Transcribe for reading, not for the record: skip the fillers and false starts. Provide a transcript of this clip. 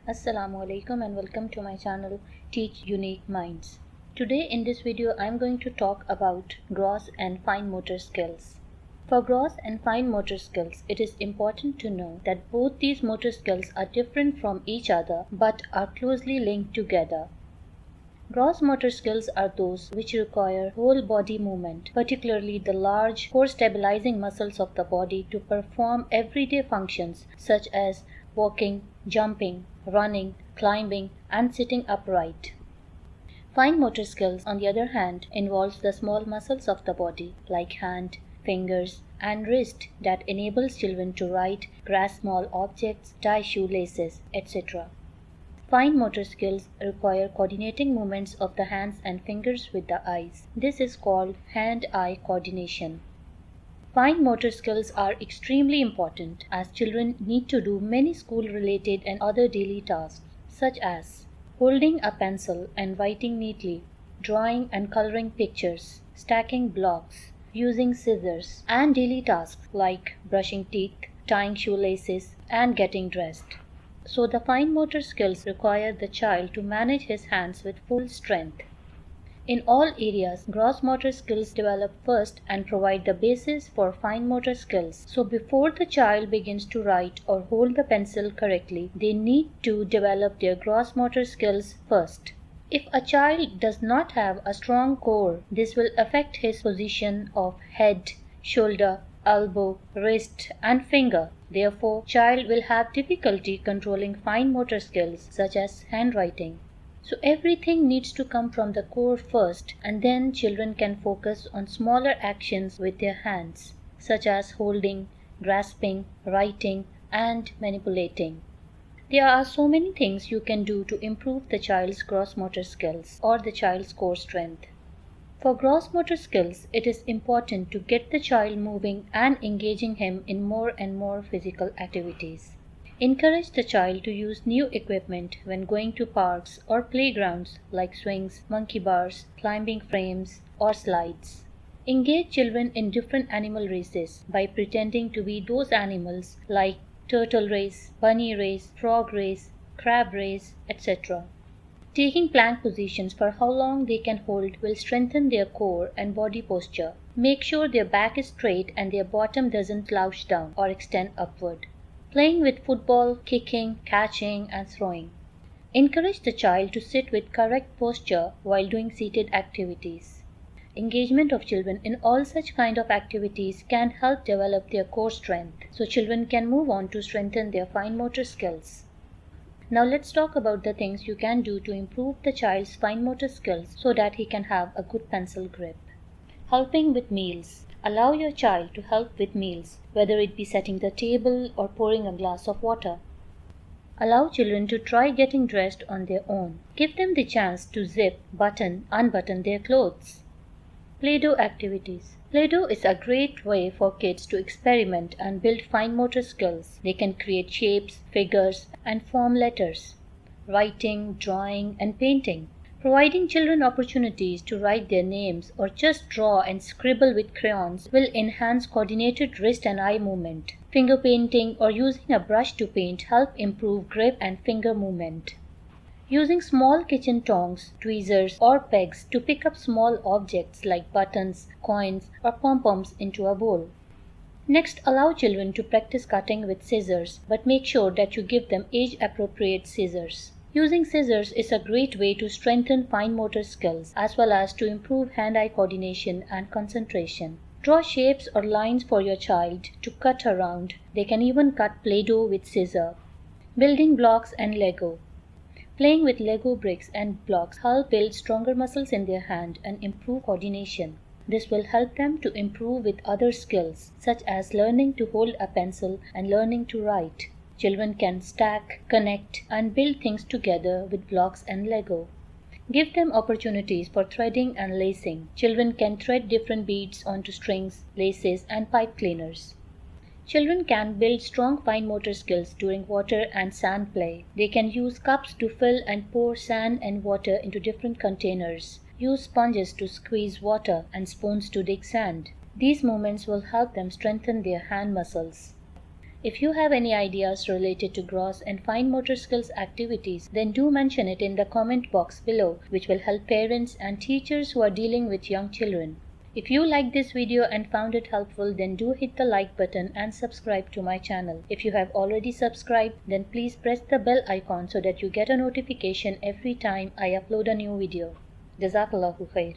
Assalamu alaikum and welcome to my channel Teach Unique Minds. Today in this video I am going to talk about gross and fine motor skills. For gross and fine motor skills, it is important to know that both these motor skills are different from each other but are closely linked together. Gross motor skills are those which require whole body movement, particularly the large core stabilizing muscles of the body to perform everyday functions such as walking, jumping, running, climbing, and sitting upright. Fine motor skills, on the other hand, involves the small muscles of the body like hand, fingers, and wrist that enables children to write, grasp small objects, tie shoelaces, etc. Fine motor skills require coordinating movements of the hands and fingers with the eyes. This is called hand-eye coordination. Fine motor skills are extremely important as children need to do many school-related and other daily tasks such as holding a pencil and writing neatly, drawing and coloring pictures, stacking blocks, using scissors, and daily tasks like brushing teeth, tying shoelaces, and getting dressed. So the fine motor skills require the child to manage his hands with full strength. In all areas, gross motor skills develop first and provide the basis for fine motor skills. So before the child begins to write or hold the pencil correctly, they need to develop their gross motor skills first. If a child does not have a strong core, this will affect his position of head, shoulder, elbow, wrist, and finger. Therefore, child will have difficulty controlling fine motor skills such as handwriting. So everything needs to come from the core first, and then children can focus on smaller actions with their hands such as holding, grasping, writing, and manipulating. There are so many things you can do to improve the child's gross motor skills or the child's core strength. For gross motor skills, it is important to get the child moving and engaging him in more and more physical activities. Encourage the child to use new equipment when going to parks or playgrounds like swings, monkey bars, climbing frames, or slides. Engage children in different animal races by pretending to be those animals like turtle race, bunny race, frog race, crab race, etc. Taking plank positions for how long they can hold will strengthen their core and body posture. Make sure their back is straight and their bottom doesn't slouch down or extend upward. Playing with football, kicking, catching, and throwing. Encourage the child to sit with correct posture while doing seated activities. Engagement of children in all such kind of activities can help develop their core strength, so children can move on to strengthen their fine motor skills. Now let's talk about the things you can do to improve the child's fine motor skills so that he can have a good pencil grip. Helping with meals. Allow your child to help with meals, whether it be setting the table or pouring a glass of water. Allow children to try getting dressed on their own. Give them the chance to zip, button, unbutton their clothes. Play-Doh activities. Play-Doh is a great way for kids to experiment and build fine motor skills. They can create shapes, figures, and form letters. Writing, drawing, and painting. Providing children opportunities to write their names or just draw and scribble with crayons will enhance coordinated wrist and eye movement. Finger painting or using a brush to paint help improve grip and finger movement. Using small kitchen tongs, tweezers, or pegs to pick up small objects like buttons, coins, or pom-poms into a bowl. Next, allow children to practice cutting with scissors, but make sure that you give them age-appropriate scissors. Using scissors is a great way to strengthen fine motor skills as well as to improve hand-eye coordination and concentration. Draw shapes or lines for your child to cut around. They can even cut Play-Doh with scissors. Building blocks and Lego. Playing with Lego bricks and blocks help build stronger muscles in their hand and improve coordination. This will help them to improve with other skills such as learning to hold a pencil and learning to write. Children can stack, connect, and build things together with blocks and Lego. Give them opportunities for threading and lacing. Children can thread different beads onto strings, laces, and pipe cleaners. Children can build strong fine motor skills during water and sand play. They can use cups to fill and pour sand and water into different containers. Use sponges to squeeze water and spoons to dig sand. These movements will help them strengthen their hand muscles. If you have any ideas related to gross and fine motor skills activities, then do mention it in the comment box below, which will help parents and teachers who are dealing with young children. If you liked this video and found it helpful, then do hit the like button and subscribe to my channel. If you have already subscribed, then please press the bell icon so that you get a notification every time I upload a new video. Jazakallahu khair.